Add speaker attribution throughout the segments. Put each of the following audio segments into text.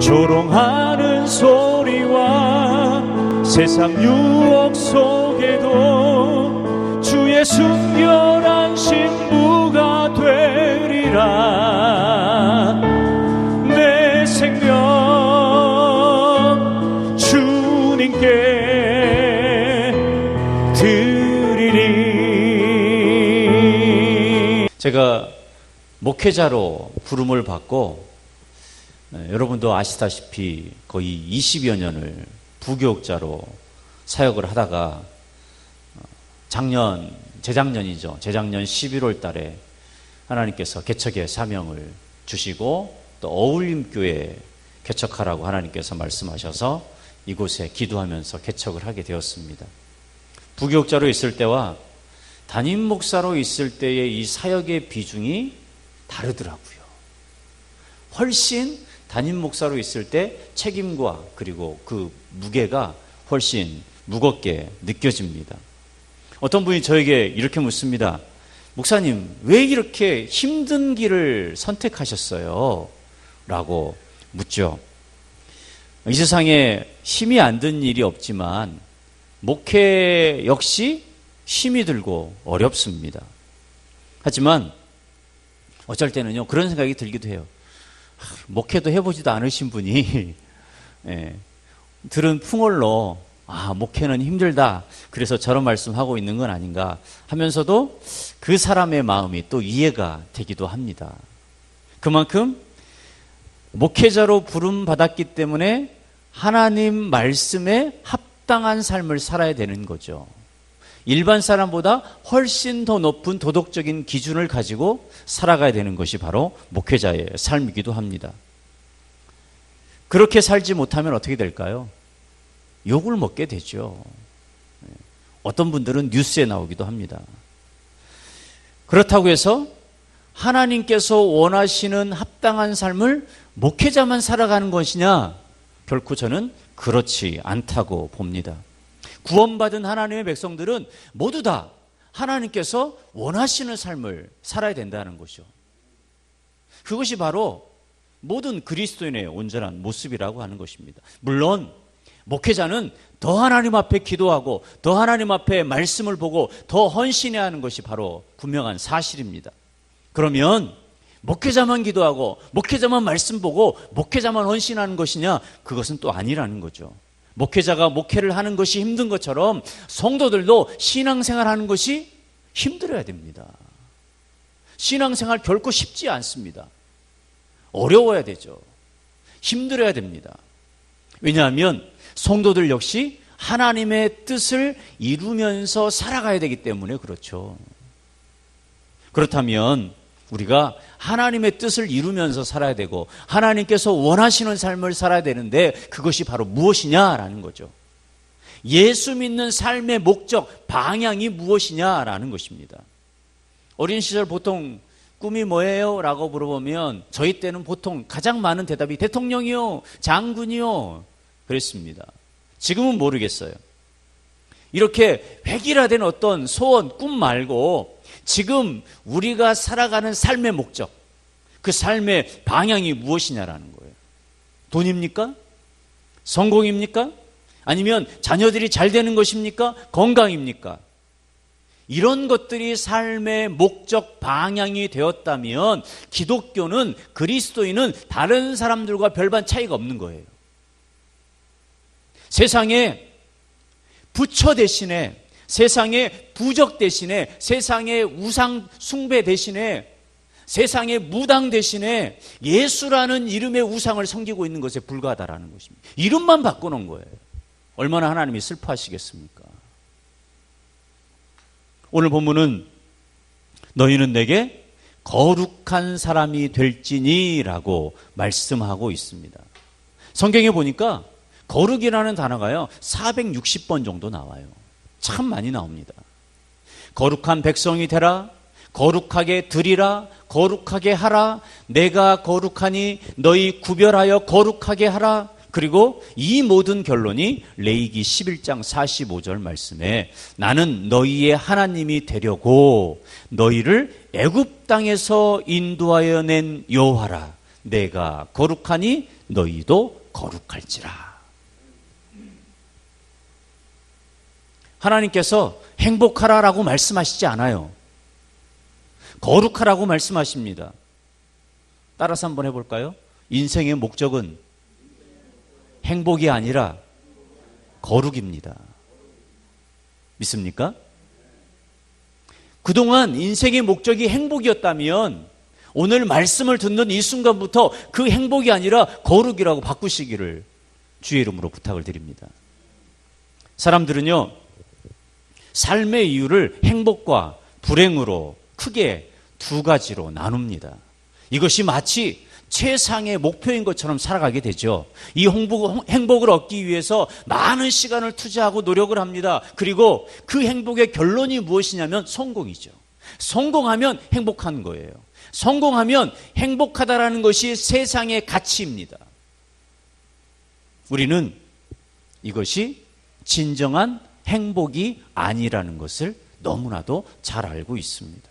Speaker 1: 조롱하는 소리와 세상 유혹 속에도 주의 순결한 신부가 되리라. 내 생명 주님께 드리리.
Speaker 2: 제가 목회자로 부름을 받고 여러분도 아시다시피 거의 20여 년을 부교육자로 사역을 하다가 재작년 11월 달에 하나님께서 개척의 사명을 주시고 또 어울림교회 개척하라고 하나님께서 말씀하셔서 이곳에 기도하면서 개척을 하게 되었습니다. 부교육자로 있을 때와 담임 목사로 있을 때의 이 사역의 비중이 다르더라고요. 훨씬 담임 목사로 있을 때 책임과 그리고 그 무게가 훨씬 무겁게 느껴집니다. 어떤 분이 저에게 이렇게 묻습니다. 목사님, 왜 이렇게 힘든 길을 선택하셨어요? 라고 묻죠. 이 세상에 힘이 안 든 일이 없지만 목회 역시 힘이 들고 어렵습니다. 하지만 어쩔 때는요, 그런 생각이 들기도 해요. 목회도 해보지도 않으신 분이 들은 풍월로 목회는 힘들다, 그래서 저런 말씀하고 있는 건 아닌가 하면서도 그 사람의 마음이 또 이해가 되기도 합니다. 그만큼 목회자로 부름받았기 때문에 하나님 말씀에 합당한 삶을 살아야 되는 거죠. 일반 사람보다 훨씬 더 높은 도덕적인 기준을 가지고 살아가야 되는 것이 바로 목회자의 삶이기도 합니다. 그렇게 살지 못하면 어떻게 될까요? 욕을 먹게 되죠. 어떤 분들은 뉴스에 나오기도 합니다. 그렇다고 해서 하나님께서 원하시는 합당한 삶을 목회자만 살아가는 것이냐? 결코 저는 그렇지 않다고 봅니다. 구원받은 하나님의 백성들은 모두 다 하나님께서 원하시는 삶을 살아야 된다는 것이죠. 그것이 바로 모든 그리스도인의 온전한 모습이라고 하는 것입니다. 물론 목회자는 더 하나님 앞에 기도하고 더 하나님 앞에 말씀을 보고 더 헌신해야 하는 것이 바로 분명한 사실입니다. 그러면 목회자만 기도하고 목회자만 말씀 보고 목회자만 헌신하는 것이냐? 그것은 또 아니라는 거죠. 목회자가 목회를 하는 것이 힘든 것처럼 성도들도 신앙생활하는 것이 힘들어야 됩니다. 신앙생활 결코 쉽지 않습니다. 어려워야 되죠. 힘들어야 됩니다. 왜냐하면 성도들 역시 하나님의 뜻을 이루면서 살아가야 되기 때문에 그렇죠. 그렇다면 우리가 하나님의 뜻을 이루면서 살아야 되고 하나님께서 원하시는 삶을 살아야 되는데 그것이 바로 무엇이냐라는 거죠. 예수 믿는 삶의 목적, 방향이 무엇이냐라는 것입니다. 어린 시절 보통 꿈이 뭐예요? 라고 물어보면 저희 때는 보통 가장 많은 대답이 대통령이요, 장군이요 그랬습니다. 지금은 모르겠어요. 이렇게 획일화된 어떤 소원, 꿈 말고 지금 우리가 살아가는 삶의 목적, 그 삶의 방향이 무엇이냐라는 거예요. 돈입니까? 성공입니까? 아니면 자녀들이 잘 되는 것입니까? 건강입니까? 이런 것들이 삶의 목적 방향이 되었다면 기독교는, 그리스도인은 다른 사람들과 별반 차이가 없는 거예요. 세상에 부처 대신에, 세상의 부적 대신에, 세상의 우상 숭배 대신에, 세상의 무당 대신에 예수라는 이름의 우상을 섬기고 있는 것에 불과하다라는 것입니다. 이름만 바꿔놓은 거예요. 얼마나 하나님이 슬퍼하시겠습니까? 오늘 본문은 너희는 내게 거룩한 사람이 될지니 라고 말씀하고 있습니다. 성경에 보니까 거룩이라는 단어가요 460번 정도 나와요. 참 많이 나옵니다. 거룩한 백성이 되라, 거룩하게 드리라, 거룩하게 하라, 내가 거룩하니 너희 구별하여 거룩하게 하라. 그리고 이 모든 결론이 레위기 11장 45절 말씀에 나는 너희의 하나님이 되려고 너희를 애굽 땅에서 인도하여 낸 여호와라. 내가 거룩하니 너희도 거룩할지라. 하나님께서 행복하라라고 말씀하시지 않아요. 거룩하라고 말씀하십니다. 따라서 한번 해볼까요? 인생의 목적은 행복이 아니라 거룩입니다. 믿습니까? 그동안 인생의 목적이 행복이었다면 오늘 말씀을 듣는 이 순간부터 그 행복이 아니라 거룩이라고 바꾸시기를 주의 이름으로 부탁을 드립니다. 사람들은요, 삶의 이유를 행복과 불행으로 크게 두 가지로 나눕니다. 이것이 마치 최상의 목표인 것처럼 살아가게 되죠. 이 행복을 얻기 위해서 많은 시간을 투자하고 노력을 합니다. 그리고 그 행복의 결론이 무엇이냐면 성공이죠. 성공하면 행복한 거예요. 성공하면 행복하다라는 것이 세상의 가치입니다. 우리는 이것이 진정한 행복이 아니라는 것을 너무나도 잘 알고 있습니다.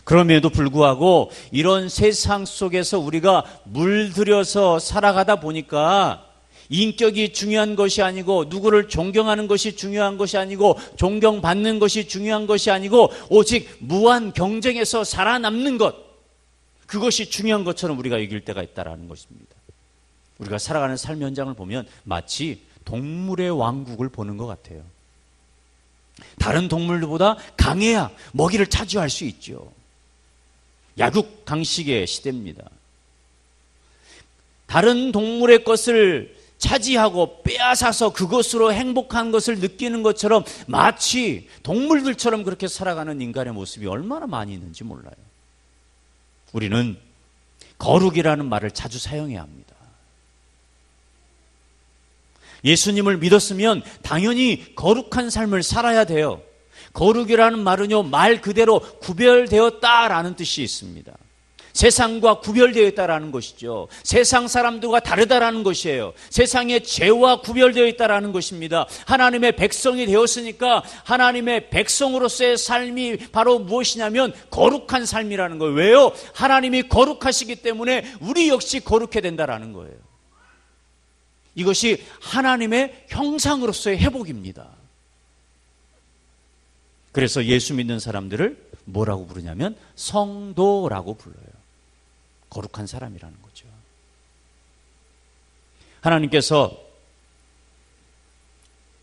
Speaker 2: 그럼에도 불구하고 이런 세상 속에서 우리가 물들여서 살아가다 보니까 인격이 중요한 것이 아니고 누구를 존경하는 것이 중요한 것이 아니고 존경받는 것이 중요한 것이 아니고 오직 무한 경쟁에서 살아남는 것, 그것이 중요한 것처럼 우리가 이길 때가 있다는 것입니다. 우리가 살아가는 삶 현장을 보면 마치 동물의 왕국을 보는 것 같아요. 다른 동물들보다 강해야 먹이를 차지할 수 있죠. 약육강식의 시대입니다. 다른 동물의 것을 차지하고 빼앗아서 그것으로 행복한 것을 느끼는 것처럼 마치 동물들처럼 그렇게 살아가는 인간의 모습이 얼마나 많이 있는지 몰라요. 우리는 거룩이라는 말을 자주 사용해야 합니다. 예수님을 믿었으면 당연히 거룩한 삶을 살아야 돼요. 거룩이라는 말은요, 말 그대로 구별되었다라는 뜻이 있습니다. 세상과 구별되어 있다라는 것이죠. 세상 사람들과 다르다라는 것이에요. 세상의 죄와 구별되어 있다라는 것입니다. 하나님의 백성이 되었으니까 하나님의 백성으로서의 삶이 바로 무엇이냐면 거룩한 삶이라는 거예요. 왜요? 하나님이 거룩하시기 때문에 우리 역시 거룩해야 된다라는 거예요. 이것이 하나님의 형상으로서의 회복입니다. 그래서 예수 믿는 사람들을 뭐라고 부르냐면 성도라고 불러요. 거룩한 사람이라는 거죠. 하나님께서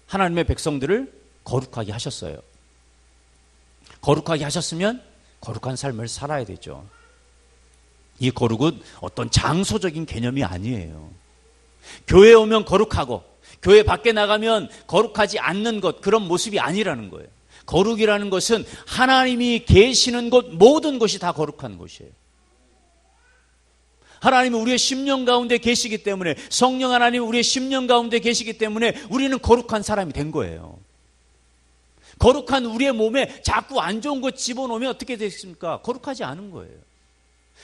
Speaker 2: 하나님의 백성들을 거룩하게 하셨어요. 거룩하게 하셨으면 거룩한 삶을 살아야 되죠. 이 거룩은 어떤 장소적인 개념이 아니에요. 교회에 오면 거룩하고 교회 밖에 나가면 거룩하지 않는 것, 그런 모습이 아니라는 거예요. 거룩이라는 것은 하나님이 계시는 곳 모든 것이 다 거룩한 것이에요. 하나님이 우리의 심령 가운데 계시기 때문에, 성령 하나님이 우리의 심령 가운데 계시기 때문에 우리는 거룩한 사람이 된 거예요. 거룩한 우리의 몸에 자꾸 안 좋은 것 집어넣으면 어떻게 되겠습니까? 거룩하지 않은 거예요.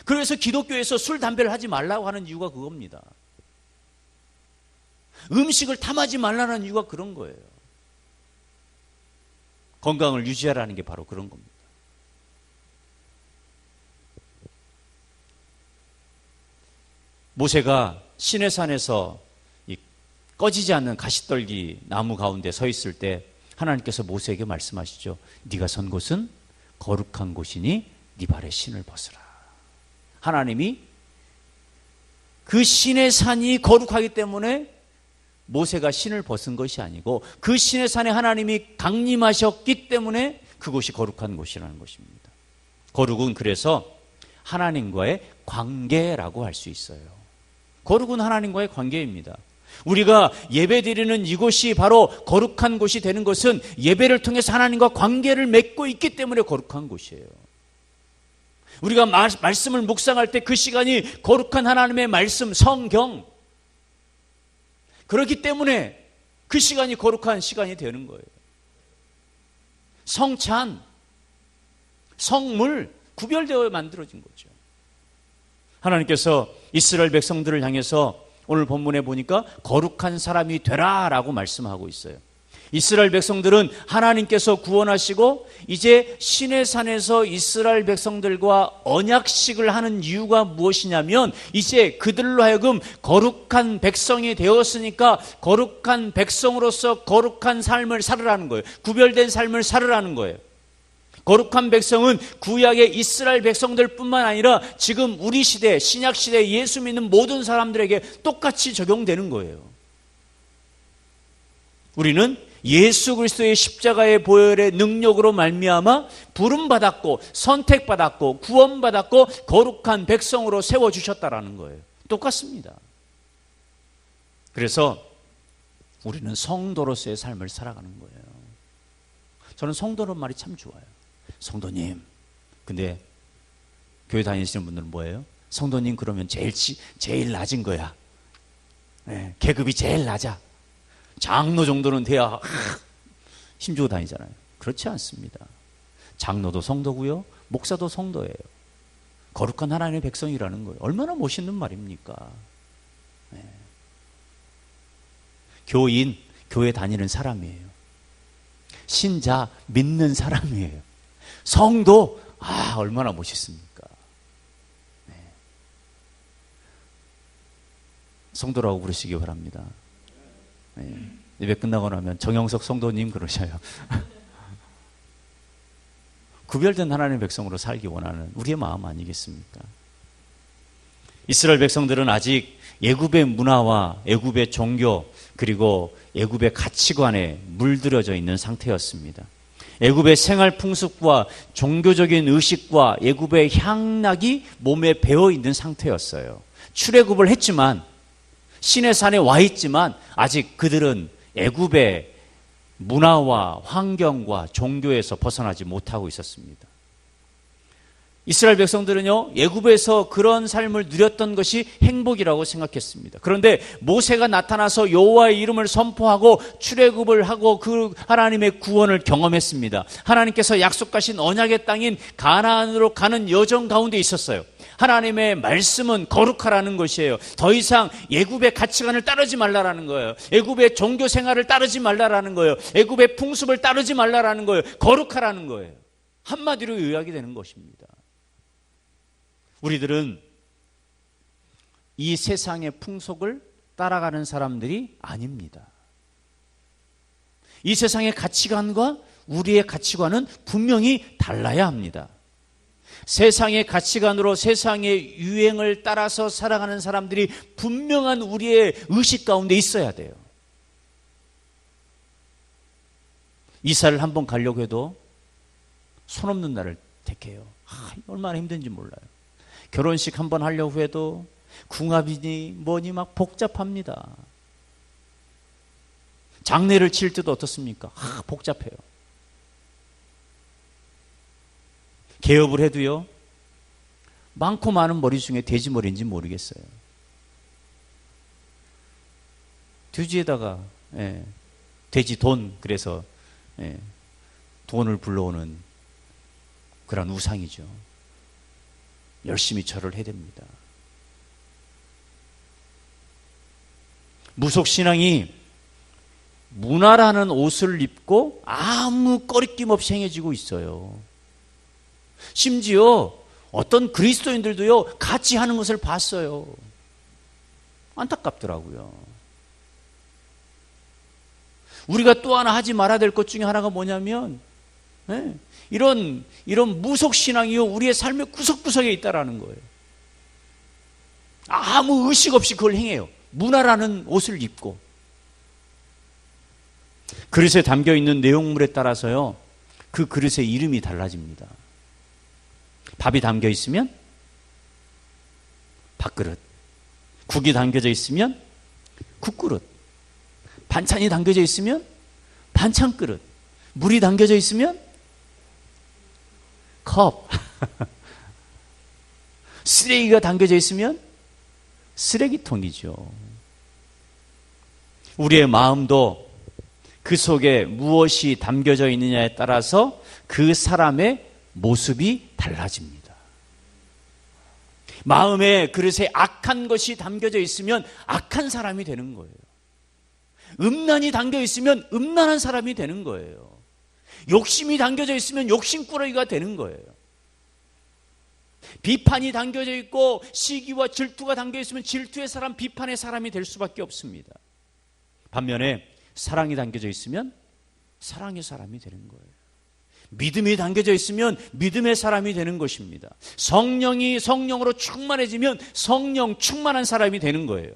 Speaker 2: 그래서 기독교에서 술, 담배를 하지 말라고 하는 이유가 그겁니다. 음식을 탐하지 말라는 이유가 그런 거예요. 건강을 유지하라는 게 바로 그런 겁니다. 모세가 시내산에서 이 꺼지지 않는 가시떨기 나무 가운데 서 있을 때 하나님께서 모세에게 말씀하시죠. 네가 선 곳은 거룩한 곳이니 네 발에 신을 벗으라. 하나님이 그 신의 산이 거룩하기 때문에 모세가 신을 벗은 것이 아니고 그 신의 산에 하나님이 강림하셨기 때문에 그곳이 거룩한 곳이라는 것입니다. 거룩은 그래서 하나님과의 관계라고 할 수 있어요. 거룩은 하나님과의 관계입니다. 우리가 예배드리는 이곳이 바로 거룩한 곳이 되는 것은 예배를 통해서 하나님과 관계를 맺고 있기 때문에 거룩한 곳이에요. 우리가 말씀을 묵상할 때 그 시간이 거룩한 하나님의 말씀, 성경, 그렇기 때문에 그 시간이 거룩한 시간이 되는 거예요. 성찬, 성물, 구별되어 만들어진 거죠. 하나님께서 이스라엘 백성들을 향해서 오늘 본문에 보니까 거룩한 사람이 되라라고 말씀하고 있어요. 이스라엘 백성들은 하나님께서 구원하시고 이제 시내산에서 이스라엘 백성들과 언약식을 하는 이유가 무엇이냐면 이제 그들로 하여금 거룩한 백성이 되었으니까 거룩한 백성으로서 거룩한 삶을 살으라는 거예요. 구별된 삶을 살으라는 거예요. 거룩한 백성은 구약의 이스라엘 백성들뿐만 아니라 지금 우리 시대, 신약 시대 예수 믿는 모든 사람들에게 똑같이 적용되는 거예요. 우리는 예수 그리스도의 십자가의 보혈의 능력으로 말미암아 부름받았고 선택받았고 구원받았고 거룩한 백성으로 세워주셨다라는 거예요. 똑같습니다. 그래서 우리는 성도로서의 삶을 살아가는 거예요. 저는 성도라는 말이 참 좋아요. 성도님. 근데 교회 다니시는 분들은 뭐예요? 성도님 그러면 제일 낮은 거야. 네, 계급이 제일 낮아. 장로 정도는 돼야 힘주고 다니잖아요. 그렇지 않습니다. 장로도 성도고요. 목사도 성도예요. 거룩한 하나님의 백성이라는 거예요. 얼마나 멋있는 말입니까? 네. 교인, 교회 다니는 사람이에요. 신자, 믿는 사람이에요. 성도, 얼마나 멋있습니까? 네. 성도라고 부르시기 바랍니다. 네. 예배 끝나고 나면 정영석 성도님 그러셔요. 구별된 하나님의 백성으로 살기 원하는 우리의 마음 아니겠습니까? 이스라엘 백성들은 아직 애굽의 문화와 애굽의 종교 그리고 애굽의 가치관에 물들여져 있는 상태였습니다. 애굽의 생활 풍습과 종교적인 의식과 애굽의 향락이 몸에 배어 있는 상태였어요. 출애굽을 했지만 시내산에 와 있지만 아직 그들은 애굽의 문화와 환경과 종교에서 벗어나지 못하고 있었습니다. 이스라엘 백성들은요, 애굽에서 그런 삶을 누렸던 것이 행복이라고 생각했습니다. 그런데 모세가 나타나서 여호와의 이름을 선포하고 출애굽을 하고 그 하나님의 구원을 경험했습니다. 하나님께서 약속하신 언약의 땅인 가나안으로 가는 여정 가운데 있었어요. 하나님의 말씀은 거룩하라는 것이에요. 더 이상 애굽의 가치관을 따르지 말라라는 거예요. 애굽의 종교 생활을 따르지 말라라는 거예요. 애굽의 풍습을 따르지 말라라는 거예요. 거룩하라는 거예요. 한마디로 요약이 되는 것입니다. 우리들은 이 세상의 풍속을 따라가는 사람들이 아닙니다. 이 세상의 가치관과 우리의 가치관은 분명히 달라야 합니다. 세상의 가치관으로 세상의 유행을 따라서 살아가는 사람들이 분명한 우리의 의식 가운데 있어야 돼요. 이사를 한번 가려고 해도 손 없는 날을 택해요. 얼마나 힘든지 몰라요. 결혼식 한번 하려고 해도 궁합이니 뭐니 막 복잡합니다. 장례를 칠 때도 어떻습니까? 복잡해요. 개업을 해도요, 많고 많은 머리 중에 돼지 머리인지 모르겠어요. 돼지에다가 돼지 돈, 그래서 돈을 불러오는 그런 우상이죠. 열심히 절을 해야 됩니다. 무속신앙이 문화라는 옷을 입고 아무 꺼리낌 없이 행해지고 있어요. 심지어 어떤 그리스도인들도요, 같이 하는 것을 봤어요. 안타깝더라고요. 우리가 또 하나 하지 말아야 될 것 중에 하나가 뭐냐면, 이런 무속신앙이요, 우리의 삶의 구석구석에 있다라는 거예요. 아무 의식 없이 그걸 행해요. 문화라는 옷을 입고. 그릇에 담겨있는 내용물에 따라서요, 그 그릇의 이름이 달라집니다. 밥이 담겨 있으면 밥그릇, 국이 담겨져 있으면 국그릇, 반찬이 담겨져 있으면 반찬그릇, 물이 담겨져 있으면 컵, 쓰레기가 담겨져 있으면 쓰레기통이죠. 우리의 마음도 그 속에 무엇이 담겨져 있느냐에 따라서 그 사람의 모습이 달라집니다. 마음의 그릇에 악한 것이 담겨져 있으면 악한 사람이 되는 거예요. 음란이 담겨 있으면 음란한 사람이 되는 거예요. 욕심이 담겨져 있으면 욕심꾸러기가 되는 거예요. 비판이 담겨져 있고 시기와 질투가 담겨 있으면 질투의 사람, 비판의 사람이 될 수밖에 없습니다. 반면에 사랑이 담겨져 있으면 사랑의 사람이 되는 거예요. 믿음이 담겨져 있으면 믿음의 사람이 되는 것입니다. 성령으로 충만해지면 성령 충만한 사람이 되는 거예요.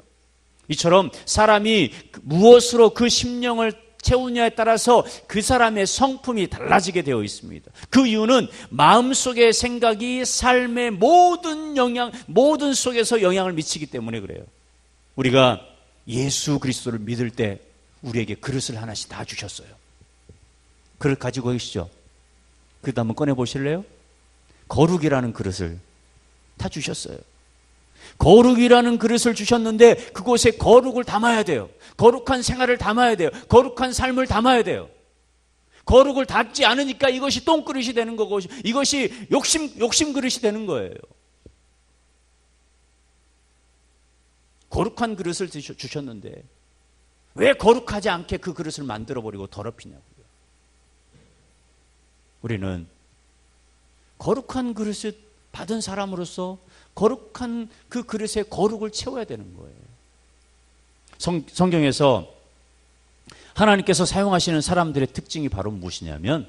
Speaker 2: 이처럼 사람이 무엇으로 그 심령을 채우냐에 따라서 그 사람의 성품이 달라지게 되어 있습니다. 그 이유는 마음속의 생각이 삶의 모든 속에서 영향을 미치기 때문에 그래요. 우리가 예수 그리스도를 믿을 때 우리에게 그릇을 하나씩 다 주셨어요. 그릇 가지고 계시죠? 그릇 한번 꺼내 보실래요? 거룩이라는 그릇을 다 주셨어요. 거룩이라는 그릇을 주셨는데 그곳에 거룩을 담아야 돼요. 거룩한 생활을 담아야 돼요. 거룩한 삶을 담아야 돼요. 거룩을 담지 않으니까 이것이 똥그릇이 되는 거고 이것이 욕심 그릇이 되는 거예요. 거룩한 그릇을 주셨는데 왜 거룩하지 않게 그 그릇을 만들어버리고 더럽히냐고요. 우리는 거룩한 그릇을 받은 사람으로서 거룩한 그 그릇에 거룩을 채워야 되는 거예요. 성경에서 하나님께서 사용하시는 사람들의 특징이 바로 무엇이냐면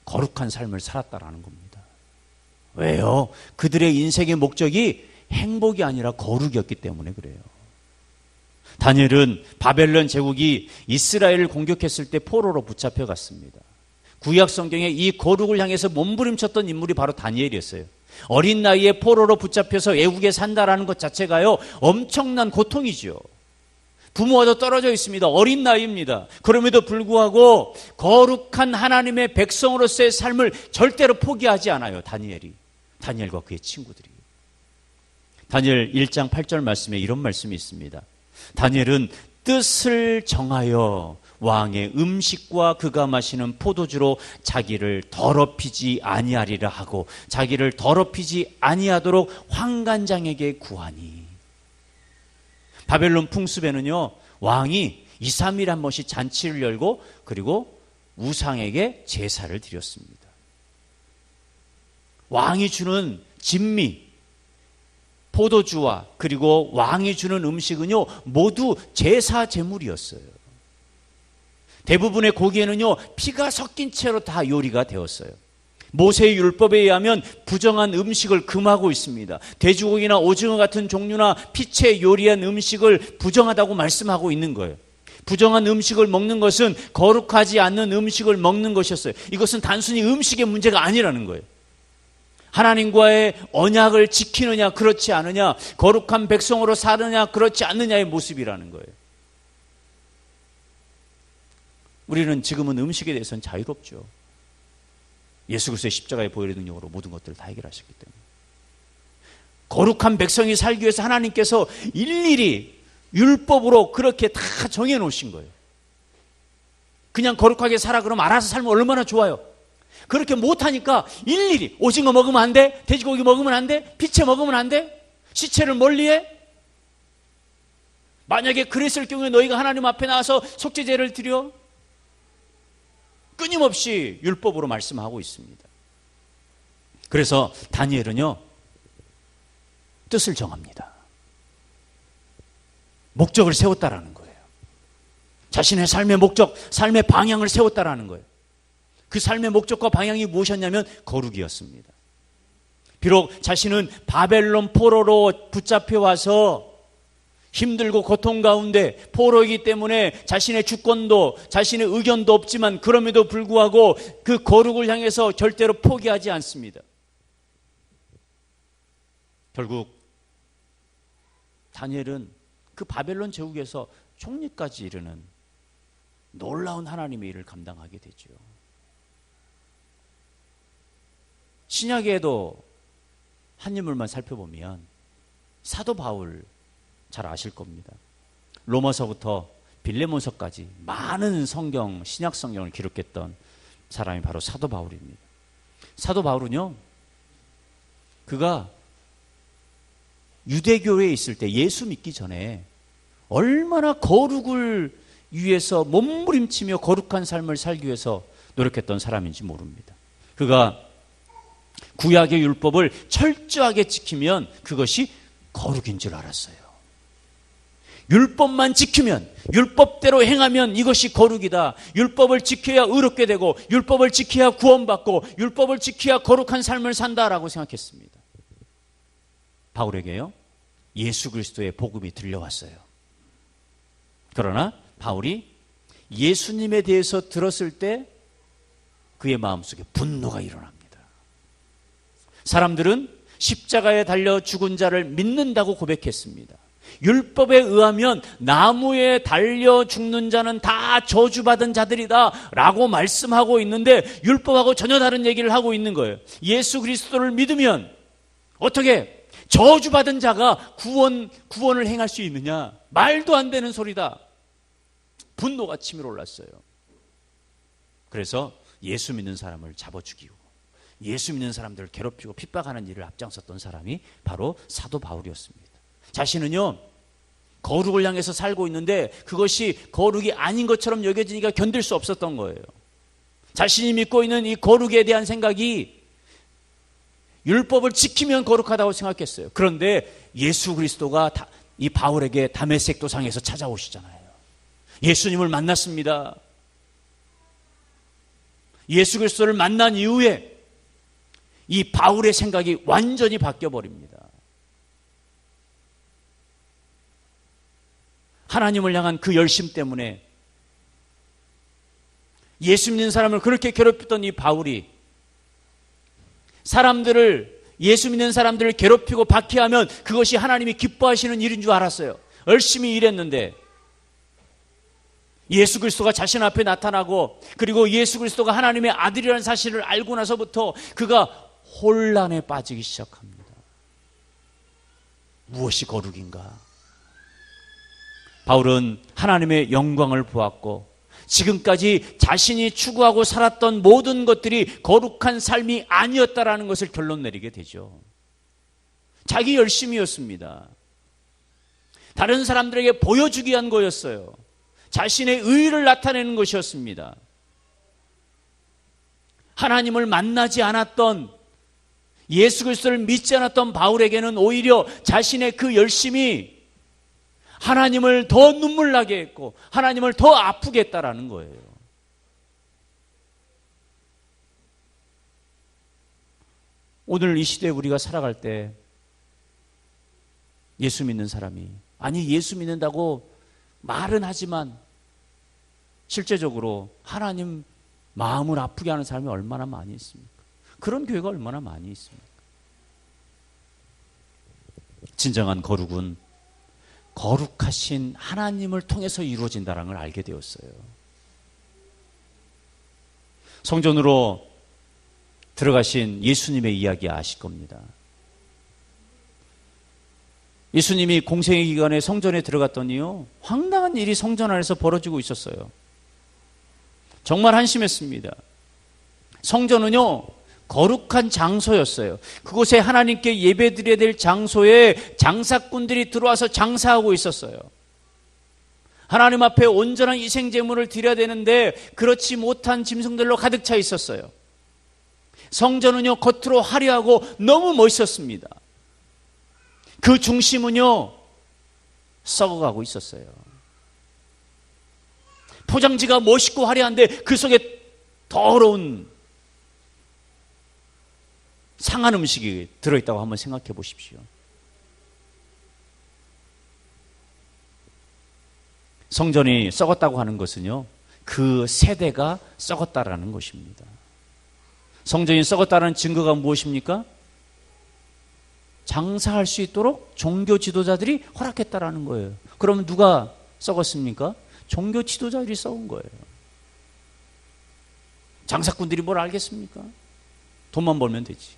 Speaker 2: 거룩한 삶을 살았다라는 겁니다. 왜요? 그들의 인생의 목적이 행복이 아니라 거룩이었기 때문에 그래요. 다니엘은 바벨론 제국이 이스라엘을 공격했을 때 포로로 붙잡혀 갔습니다. 구약 성경에 이 거룩을 향해서 몸부림쳤던 인물이 바로 다니엘이었어요. 어린 나이에 포로로 붙잡혀서 외국에 산다라는 것 자체가요 엄청난 고통이죠. 부모와도 떨어져 있습니다. 어린 나이입니다. 그럼에도 불구하고 거룩한 하나님의 백성으로서의 삶을 절대로 포기하지 않아요. 다니엘과 그의 친구들이. 다니엘 1장 8절 말씀에 이런 말씀이 있습니다. 다니엘은 뜻을 정하여 왕의 음식과 그가 마시는 포도주로 자기를 더럽히지 아니하리라 하고 자기를 더럽히지 아니하도록 환관장에게 구하니. 바벨론 풍습에는요 왕이 2, 3일에 한 번씩 잔치를 열고 그리고 우상에게 제사를 드렸습니다. 왕이 주는 진미, 포도주와 그리고 왕이 주는 음식은요 모두 제사 제물이었어요. 대부분의 고기에는요 피가 섞인 채로 다 요리가 되었어요. 모세의 율법에 의하면 부정한 음식을 금하고 있습니다. 돼지고기나 오징어 같은 종류나 피채 요리한 음식을 부정하다고 말씀하고 있는 거예요. 부정한 음식을 먹는 것은 거룩하지 않는 음식을 먹는 것이었어요. 이것은 단순히 음식의 문제가 아니라는 거예요. 하나님과의 언약을 지키느냐 그렇지 않느냐, 거룩한 백성으로 사느냐 그렇지 않느냐의 모습이라는 거예요. 우리는 지금은 음식에 대해서는 자유롭죠. 예수 그리스도의 십자가의 보혈의 능력으로 모든 것들을 다 해결하셨기 때문에. 거룩한 백성이 살기 위해서 하나님께서 일일이 율법으로 그렇게 다 정해놓으신 거예요. 그냥 거룩하게 살아 그러면 알아서 살면 얼마나 좋아요. 그렇게 못하니까 일일이 오징어 먹으면 안 돼, 돼지고기 먹으면 안 돼, 피채 먹으면 안 돼, 시체를 멀리해. 만약에 그랬을 경우에 너희가 하나님 앞에 나와서 속죄제를 드려. 끊임없이 율법으로 말씀하고 있습니다. 그래서 다니엘은요 뜻을 정합니다. 목적을 세웠다라는 거예요. 자신의 삶의 목적, 삶의 방향을 세웠다라는 거예요. 그 삶의 목적과 방향이 무엇이었냐면 거룩이었습니다. 비록 자신은 바벨론 포로로 붙잡혀 와서 힘들고 고통 가운데 포로이기 때문에 자신의 주권도 자신의 의견도 없지만 그럼에도 불구하고 그 거룩을 향해서 절대로 포기하지 않습니다. 결국 다니엘은 그 바벨론 제국에서 총리까지 이르는 놀라운 하나님의 일을 감당하게 되죠. 신약에도 한 인물만 살펴보면 사도 바울 잘 아실 겁니다. 로마서부터 빌레몬서까지 많은 성경, 신약 성경을 기록했던 사람이 바로 사도 바울입니다. 사도 바울은요, 그가 유대교회에 있을 때 예수 믿기 전에 얼마나 거룩을 위해서 몸부림치며 거룩한 삶을 살기 위해서 노력했던 사람인지 모릅니다. 그가 구약의 율법을 철저하게 지키면 그것이 거룩인 줄 알았어요. 율법만 지키면, 율법대로 행하면 이것이 거룩이다. 율법을 지켜야 의롭게 되고, 율법을 지켜야 구원받고, 율법을 지켜야 거룩한 삶을 산다라고 생각했습니다. 바울에게요, 예수 그리스도의 복음이 들려왔어요. 그러나 바울이 예수님에 대해서 들었을 때 그의 마음속에 분노가 일어납니다. 사람들은 십자가에 달려 죽은 자를 믿는다고 고백했습니다. 율법에 의하면 나무에 달려 죽는 자는 다 저주받은 자들이다 라고 말씀하고 있는데 율법하고 전혀 다른 얘기를 하고 있는 거예요. 예수 그리스도를 믿으면 어떻게 저주받은 자가 구원을 행할 수 있느냐? 말도 안 되는 소리다. 분노가 치밀어 올랐어요. 그래서 예수 믿는 사람을 잡아 죽이고 예수 믿는 사람들을 괴롭히고 핍박하는 일을 앞장섰던 사람이 바로 사도 바울이었습니다. 자신은요, 거룩을 향해서 살고 있는데 그것이 거룩이 아닌 것처럼 여겨지니까 견딜 수 없었던 거예요. 자신이 믿고 있는 이 거룩에 대한 생각이 율법을 지키면 거룩하다고 생각했어요. 그런데 예수 그리스도가 이 바울에게 다메섹 도상에서 찾아오시잖아요. 예수님을 만났습니다. 예수 그리스도를 만난 이후에 이 바울의 생각이 완전히 바뀌어버립니다. 하나님을 향한 그 열심 때문에 예수 믿는 사람을 그렇게 괴롭혔던 이 바울이 예수 믿는 사람들을 괴롭히고 박해하면 그것이 하나님이 기뻐하시는 일인 줄 알았어요. 열심히 일했는데 예수 그리스도가 자신 앞에 나타나고 그리고 예수 그리스도가 하나님의 아들이라는 사실을 알고 나서부터 그가 혼란에 빠지기 시작합니다. 무엇이 거룩인가? 바울은 하나님의 영광을 보았고 지금까지 자신이 추구하고 살았던 모든 것들이 거룩한 삶이 아니었다라는 것을 결론 내리게 되죠. 자기 열심이었습니다. 다른 사람들에게 보여주기 위한 거였어요. 자신의 의의를 나타내는 것이었습니다. 하나님을 만나지 않았던, 예수 그리스도를 믿지 않았던 바울에게는 오히려 자신의 그 열심이 하나님을 더 눈물 나게 했고 하나님을 더 아프게 했다라는 거예요. 오늘 이 시대에 우리가 살아갈 때 예수 믿는 사람이, 아니 예수 믿는다고 말은 하지만 실제적으로 하나님 마음을 아프게 하는 사람이 얼마나 많이 있습니까? 그런 교회가 얼마나 많이 있습니까? 진정한 거룩은 거룩하신 하나님을 통해서 이루어진다는 걸 알게 되었어요. 성전으로 들어가신 예수님의 이야기 아실 겁니다. 예수님이 공생의 기간에 성전에 들어갔더니요, 황당한 일이 성전 안에서 벌어지고 있었어요. 정말 한심했습니다. 성전은요, 거룩한 장소였어요. 그곳에 하나님께 예배드려야 될 장소에 장사꾼들이 들어와서 장사하고 있었어요. 하나님 앞에 온전한 희생제물을 드려야 되는데 그렇지 못한 짐승들로 가득 차 있었어요. 성전은요, 겉으로 화려하고 너무 멋있었습니다. 그 중심은요, 썩어가고 있었어요. 포장지가 멋있고 화려한데 그 속에 더러운 상한 음식이 들어있다고 한번 생각해 보십시오. 성전이 썩었다고 하는 것은요, 그 세대가 썩었다라는 것입니다. 성전이 썩었다는 증거가 무엇입니까? 장사할 수 있도록 종교 지도자들이 허락했다라는 거예요. 그러면 누가 썩었습니까? 종교 지도자들이 썩은 거예요. 장사꾼들이 뭘 알겠습니까? 돈만 벌면 되지.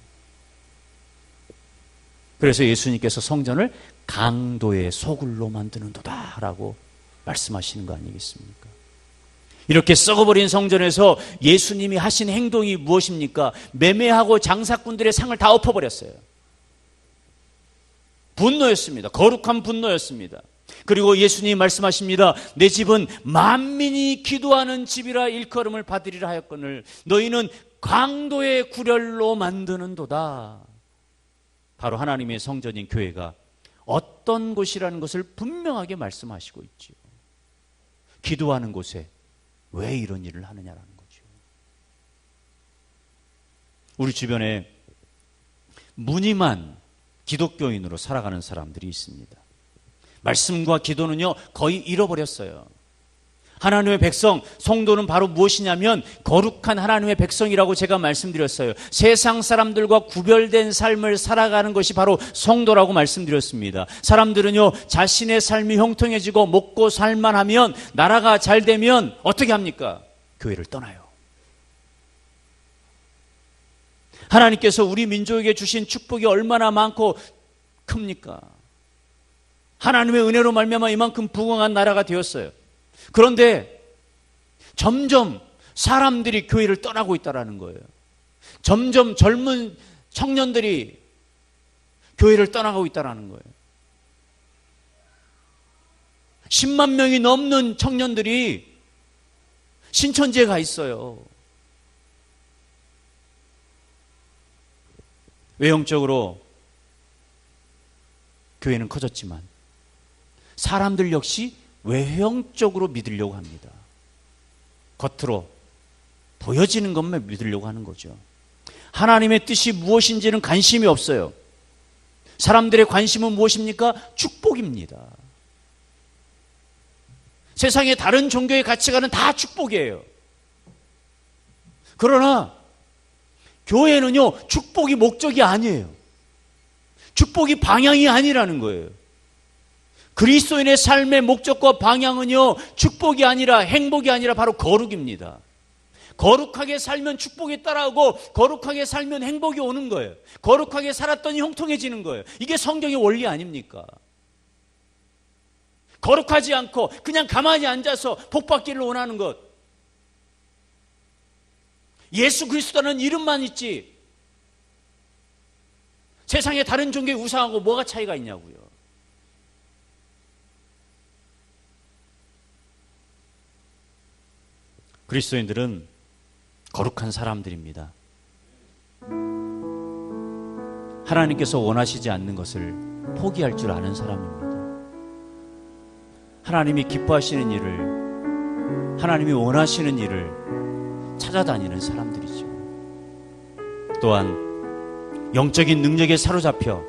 Speaker 2: 그래서 예수님께서 성전을 강도의 소굴로 만드는 도다라고 말씀하시는 거 아니겠습니까? 이렇게 썩어버린 성전에서 예수님이 하신 행동이 무엇입니까? 매매하고 장사꾼들의 상을 다 엎어버렸어요. 분노였습니다. 거룩한 분노였습니다. 그리고 예수님이 말씀하십니다. 내 집은 만민이 기도하는 집이라 일컬음을 받으리라 하였거늘 너희는 강도의 구렬로 만드는도다. 바로 하나님의 성전인 교회가 어떤 곳이라는 것을 분명하게 말씀하시고 있죠. 기도하는 곳에 왜 이런 일을 하느냐라는 거죠. 우리 주변에 무늬만 기독교인으로 살아가는 사람들이 있습니다. 말씀과 기도는요 거의 잃어버렸어요. 하나님의 백성, 성도는 바로 무엇이냐면 거룩한 하나님의 백성이라고 제가 말씀드렸어요. 세상 사람들과 구별된 삶을 살아가는 것이 바로 성도라고 말씀드렸습니다. 사람들은요 자신의 삶이 형통해지고 먹고 살만하면, 나라가 잘 되면 어떻게 합니까? 교회를 떠나요. 하나님께서 우리 민족에게 주신 축복이 얼마나 많고 큽니까? 하나님의 은혜로 말미암아 이만큼 부강한 나라가 되었어요. 그런데 점점 사람들이 교회를 떠나고 있다는 거예요. 점점 젊은 청년들이 교회를 떠나고 있다는 거예요. 10만 명이 넘는 청년들이 신천지에 가 있어요. 외형적으로 교회는 커졌지만 사람들 역시 외형적으로 믿으려고 합니다. 겉으로 보여지는 것만 믿으려고 하는 거죠. 하나님의 뜻이 무엇인지는 관심이 없어요. 사람들의 관심은 무엇입니까? 축복입니다. 세상의 다른 종교의 가치관은 다 축복이에요. 그러나 교회는요 축복이 목적이 아니에요. 축복이 방향이 아니라는 거예요. 그리스도인의 삶의 목적과 방향은요 축복이 아니라, 행복이 아니라 바로 거룩입니다. 거룩하게 살면 축복이 따라오고 거룩하게 살면 행복이 오는 거예요. 거룩하게 살았더니 형통해지는 거예요. 이게 성경의 원리 아닙니까? 거룩하지 않고 그냥 가만히 앉아서 복 받기를 원하는 것, 예수 그리스도라는 이름만 있지 세상의 다른 종교의 우상하고 뭐가 차이가 있냐고요. 그리스도인들은 거룩한 사람들입니다. 하나님께서 원하시지 않는 것을 포기할 줄 아는 사람입니다. 하나님이 기뻐하시는 일을, 하나님이 원하시는 일을 찾아다니는 사람들이죠. 또한 영적인 능력에 사로잡혀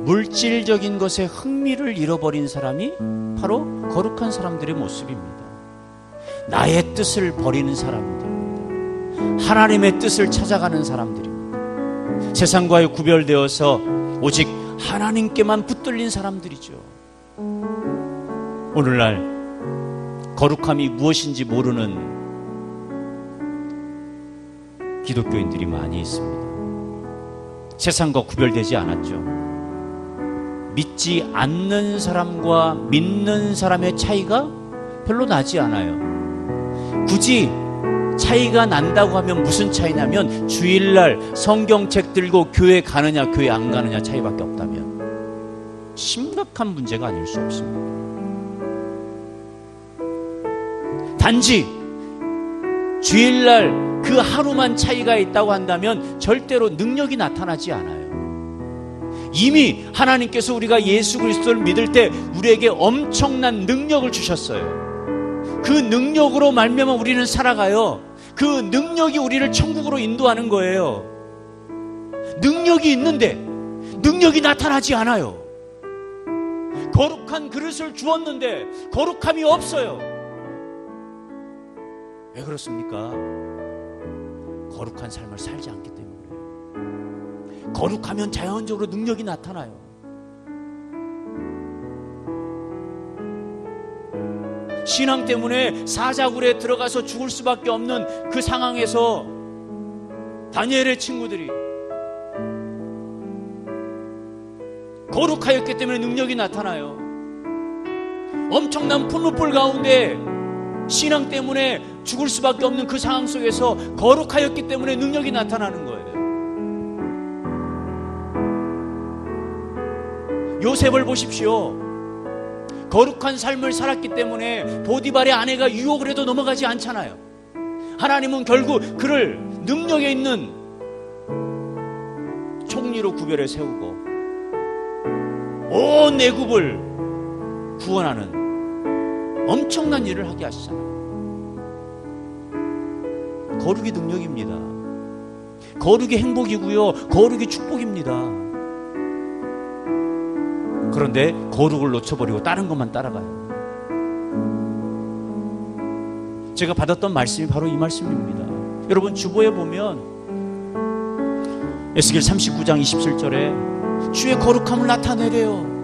Speaker 2: 물질적인 것에 흥미를 잃어버린 사람이 바로 거룩한 사람들의 모습입니다. 나의 뜻을 버리는 사람들입니다. 하나님의 뜻을 찾아가는 사람들입니다. 세상과의 구별되어서 오직 하나님께만 붙들린 사람들이죠. 오늘날 거룩함이 무엇인지 모르는 기독교인들이 많이 있습니다. 세상과 구별되지 않았죠. 믿지 않는 사람과 믿는 사람의 차이가 별로 나지 않아요. 굳이 차이가 난다고 하면 무슨 차이냐면 주일날 성경책 들고 교회 가느냐 교회 안 가느냐 차이밖에 없다면 심각한 문제가 아닐 수 없습니다. 단지 주일날 그 하루만 차이가 있다고 한다면 절대로 능력이 나타나지 않아요. 이미 하나님께서 우리가 예수 그리스도를 믿을 때 우리에게 엄청난 능력을 주셨어요. 그 능력으로 말미암아 우리는 살아가요. 그 능력이 우리를 천국으로 인도하는 거예요. 능력이 있는데 능력이 나타나지 않아요. 거룩한 그릇을 주었는데 거룩함이 없어요. 왜 그렇습니까? 거룩한 삶을 살지 않기 때문에. 거룩하면 자연적으로 능력이 나타나요. 신앙 때문에 사자굴에 들어가서 죽을 수밖에 없는 그 상황에서 다니엘의 친구들이 거룩하였기 때문에 능력이 나타나요. 엄청난 풀무불 가운데 신앙 때문에 죽을 수밖에 없는 그 상황 속에서 거룩하였기 때문에 능력이 나타나는 거예요. 요셉을 보십시오. 거룩한 삶을 살았기 때문에 보디발의 아내가 유혹을 해도 넘어가지 않잖아요. 하나님은 결국 그를 능력에 있는 총리로 구별해 세우고 온 애굽을 구원하는 엄청난 일을 하게 하시잖아요. 거룩이 능력입니다. 거룩이 행복이고요, 거룩이 축복입니다. 그런데 거룩을 놓쳐버리고 다른 것만 따라가요. 제가 받았던 말씀이 바로 이 말씀입니다. 여러분, 주보에 보면 에스겔 39장 27절에 주의 거룩함을 나타내래요.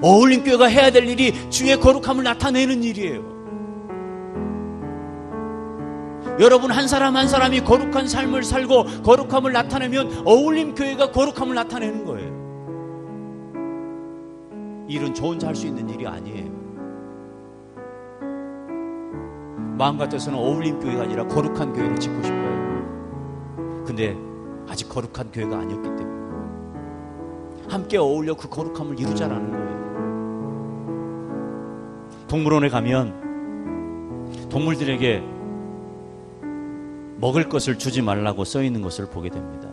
Speaker 2: 어울림교회가 해야 될 일이 주의 거룩함을 나타내는 일이에요. 여러분, 한 사람 한 사람이 거룩한 삶을 살고 거룩함을 나타내면 어울림교회가 거룩함을 나타내는 거예요. 이 일은 저 혼자 할 수 있는 일이 아니에요. 마음 같아서는 어울림교회가 아니라 거룩한 교회를 짓고 싶어요. 근데 아직 거룩한 교회가 아니었기 때문에 함께 어울려 그 거룩함을 이루자라는 거예요. 동물원에 가면 동물들에게 먹을 것을 주지 말라고 써 있는 것을 보게 됩니다.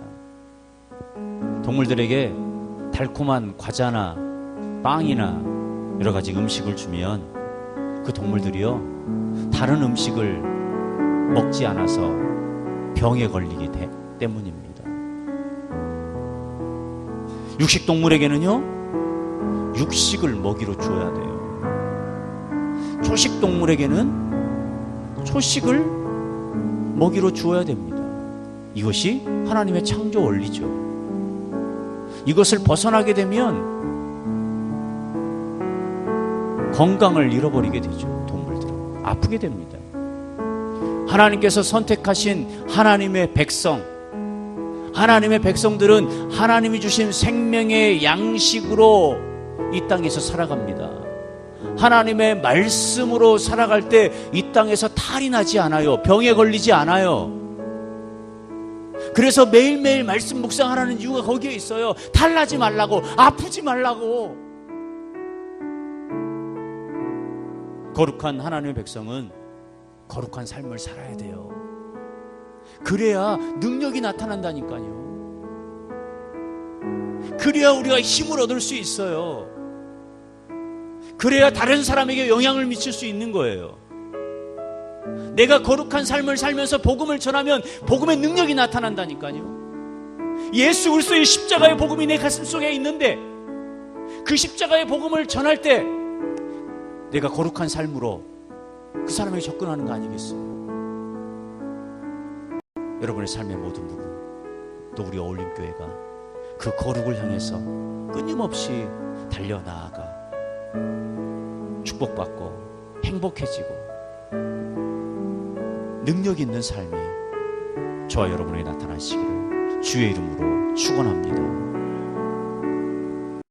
Speaker 2: 동물들에게 달콤한 과자나 빵이나 여러 가지 음식을 주면 그 동물들이요, 다른 음식을 먹지 않아서 병에 걸리기 때문입니다. 육식동물에게는요, 육식을 먹이로 주어야 돼요. 초식동물에게는 초식을 먹이로 주어야 됩니다. 이것이 하나님의 창조 원리죠. 이것을 벗어나게 되면 건강을 잃어버리게 되죠. 동물들은 아프게 됩니다. 하나님께서 선택하신 하나님의 백성, 하나님의 백성들은 하나님이 주신 생명의 양식으로 이 땅에서 살아갑니다. 하나님의 말씀으로 살아갈 때 이 땅에서 탈이 나지 않아요. 병에 걸리지 않아요. 그래서 매일매일 말씀 묵상하라는 이유가 거기에 있어요. 탈나지 말라고, 아프지 말라고. 거룩한 하나님의 백성은 거룩한 삶을 살아야 돼요. 그래야 능력이 나타난다니까요. 그래야 우리가 힘을 얻을 수 있어요. 그래야 다른 사람에게 영향을 미칠 수 있는 거예요. 내가 거룩한 삶을 살면서 복음을 전하면 복음의 능력이 나타난다니까요. 예수 그리스도의 십자가의 복음이 내 가슴 속에 있는데 그 십자가의 복음을 전할 때 내가 거룩한 삶으로 그 사람에게 접근하는 거 아니겠어요? 여러분의 삶의 모든 부분, 또 우리 어울림교회가 그 거룩을 향해서 끊임없이 달려나아가 축복받고 행복해지고 능력 있는 삶이 저와 여러분에게 나타나시기를 주의 이름으로 축원합니다.